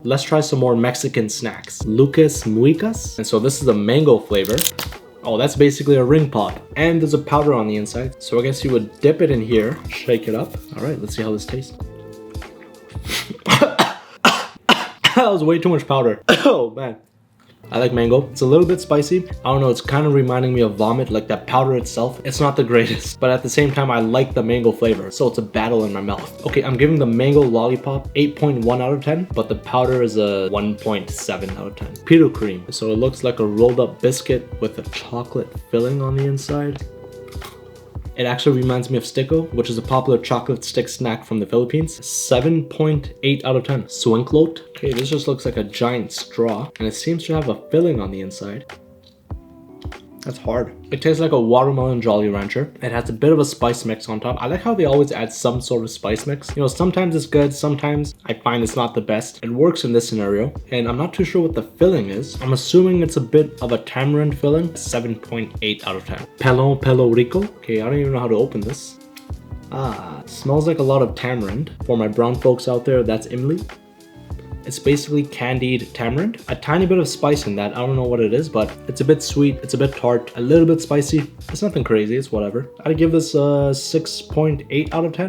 Let's try some more Mexican snacks. Lucas Muicas. And so this is a mango flavor. Oh, that's basically a ring pop. And there's a powder on the inside. So I guess you would dip it in here, shake it up. All right, let's see how this tastes. That was way too much powder. Oh man. I like mango. It's a little bit spicy. I don't know, it's kind of reminding me of vomit, like that powder itself. It's not the greatest, but at the same time, I like the mango flavor. So it's a battle in my mouth. Okay, I'm giving the mango lollipop 8.1 out of 10, but the powder is a 1.7 out of 10. Pito cream. So it looks like a rolled up biscuit with a chocolate filling on the inside. It actually reminds me of Sticko, which is a popular chocolate stick snack from the Philippines. 7.8 out of 10. Swinklote. Okay, this just looks like a giant straw, and it seems to have a filling on the inside. That's hard. It tastes like a watermelon Jolly Rancher. It has a bit of a spice mix on top. I like how they always add some sort of spice mix. You know, sometimes it's good, sometimes I find it's not the best. It works in this scenario, and I'm not too sure what the filling is. I'm assuming it's a bit of a tamarind filling. 7.8 out of 10. Pelo Rico. Okay, I don't even know how to open this. Ah, smells like a lot of tamarind. For my brown folks out there, that's imli. It's basically candied tamarind. A tiny bit of spice in that. I don't know what it is, but it's a bit sweet. It's a bit tart, a little bit spicy. It's nothing crazy. It's whatever. I'd give this a 6.8 out of 10.